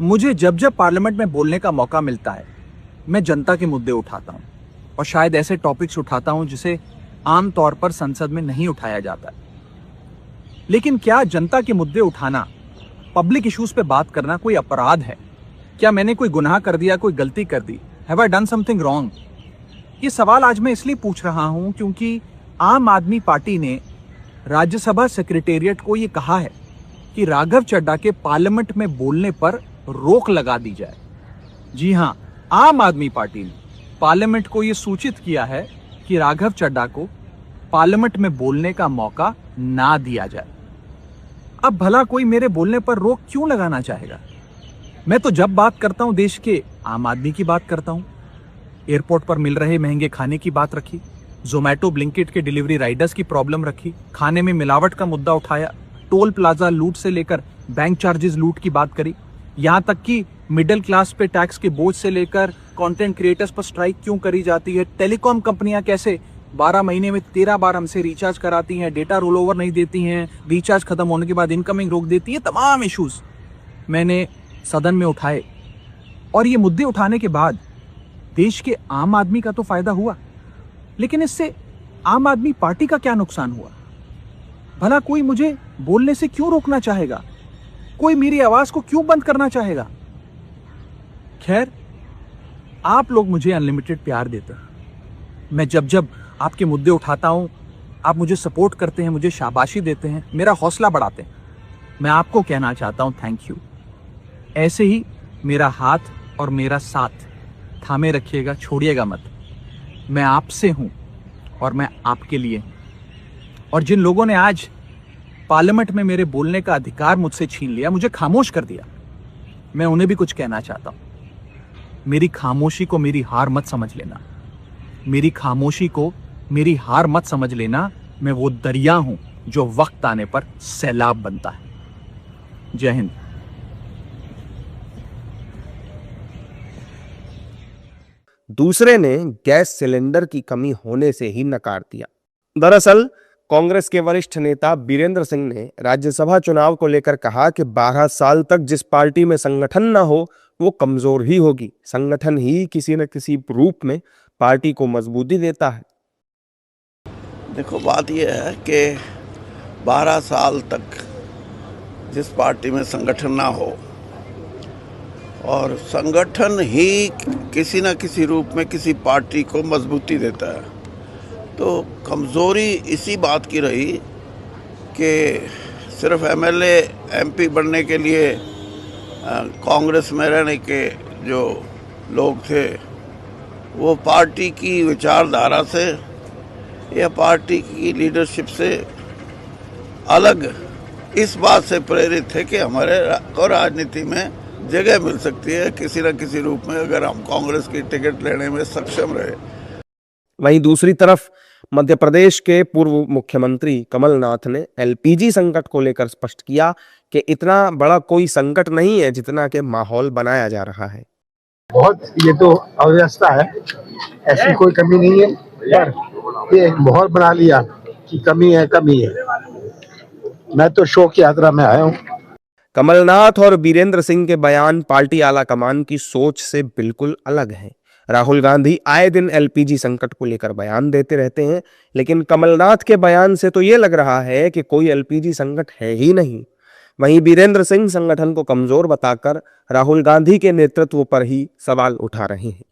मुझे जब जब पार्लियामेंट में बोलने का मौका मिलता है, मैं जनता के मुद्दे उठाता हूं और शायद ऐसे टॉपिक्स उठाता हूं जिसे आमतौर पर संसद में नहीं उठाया जाता है। लेकिन क्या जनता के मुद्दे उठाना, पब्लिक इश्यूज पे बात करना कोई अपराध है? क्या मैंने कोई गुनाह कर दिया, कोई गलती कर दी? Have I done something wrong? ये सवाल आज मैं इसलिए पूछ रहा हूं क्योंकि आम आदमी पार्टी ने राज्यसभा सेक्रेटेरिएट को ये कहा है कि राघव चड्ढा के पार्लियामेंट में बोलने पर रोक लगा दी जाए। जी हां, आम आदमी पार्टी ने पार्लियामेंट को यह सूचित किया है कि राघव चड्ढा को पार्लियामेंट में बोलने का मौका ना दिया जाए। अब भला कोई मेरे बोलने पर रोक क्यों लगाना चाहेगा? मैं तो जब बात करता हूं देश के आम आदमी की बात करता हूं। एयरपोर्ट पर मिल रहे महंगे खाने की बात रखी, जोमैटो ब्लिंकिट के डिलीवरी राइडर्स की प्रॉब्लम रखी, खाने में मिलावट का मुद्दा उठाया, टोल प्लाजा लूट से लेकर बैंक चार्जेस लूट की बात करी, यहां तक कि मिडिल क्लास पे टैक्स के बोझ से लेकर कंटेंट क्रिएटर्स पर स्ट्राइक क्यों करी जाती है, टेलीकॉम कंपनियां कैसे 12 महीने में 13 बार हमसे रिचार्ज कराती हैं, डेटा रोल ओवर नहीं देती हैं, रिचार्ज खत्म होने के बाद इनकमिंग रोक देती है, तमाम इश्यूज मैंने सदन में उठाए। और ये मुद्दे उठाने के बाद देश के आम आदमी का तो फायदा हुआ, लेकिन इससे आम आदमी पार्टी का क्या नुकसान हुआ? भला कोई मुझे बोलने से क्यों रोकना चाहेगा? कोई मेरी आवाज को क्यों बंद करना चाहेगा? खैर, आप लोग मुझे अनलिमिटेड प्यार देते हैं। मैं जब जब आपके मुद्दे उठाता हूं, आप मुझे सपोर्ट करते हैं, मुझे शाबाशी देते हैं, मेरा हौसला बढ़ाते हैं। मैं आपको कहना चाहता हूं थैंक यू। ऐसे ही मेरा हाथ और मेरा साथ थामे रखिएगा, छोड़िएगा मत। मैं आपसे हूं और मैं आपके लिए हूं। और जिन लोगों ने आज पार्लियामेंट में मेरे बोलने का अधिकार मुझसे छीन लिया, मुझे खामोश कर दिया, मैं उन्हें भी कुछ कहना चाहता हूं। मेरी खामोशी को मेरी हार मत समझ लेना। मेरी खामोशी को मेरी हार मत समझ लेना। मैं वो दरिया हूं जो वक्त आने पर सैलाब बनता है। जय हिंद। दूसरे ने गैस सिलेंडर की कमी होने से ही नकार दिया। दरअसल कांग्रेस के वरिष्ठ नेता बीरेंद्र सिंह ने राज्यसभा चुनाव को लेकर कहा कि 12 साल तक जिस पार्टी में संगठन ना हो वो कमजोर ही होगी। संगठन ही किसी न किसी रूप में पार्टी को मजबूती देता है। देखो, बात यह है कि 12 साल तक जिस पार्टी में संगठन ना हो और संगठन ही किसी न किसी रूप में किसी पार्टी को मजबूती देता है, तो कमज़ोरी इसी बात की रही कि सिर्फ एमएलए एमपी बनने के लिए कांग्रेस में रहने के जो लोग थे वो पार्टी की विचारधारा से या पार्टी की लीडरशिप से अलग इस बात से प्रेरित थे कि हमारे को राजनीति में जगह मिल सकती है किसी न किसी रूप में अगर हम कांग्रेस की टिकट लेने में सक्षम रहे। वहीं दूसरी तरफ मध्य प्रदेश के पूर्व मुख्यमंत्री कमलनाथ ने एलपीजी संकट को लेकर स्पष्ट किया कि इतना बड़ा कोई संकट नहीं है जितना कि माहौल बनाया जा रहा है। बहुत ये तो अव्यवस्था है, ऐसी कोई कमी नहीं है, पर ये एक माहौल बना लिया कि कमी है। मैं तो शोक यात्रा में आया हूँ। कमलनाथ और बीरेंद्र सिंह के बयान पार्टी आला कमान की सोच से बिल्कुल अलग हैं। राहुल गांधी आए दिन एलपीजी संकट को लेकर बयान देते रहते हैं, लेकिन कमलनाथ के बयान से तो ये लग रहा है कि कोई एलपीजी संकट है ही नहीं। वहीं बीरेंद्र सिंह संगठन को कमजोर बताकर राहुल गांधी के नेतृत्व पर ही सवाल उठा रहे हैं।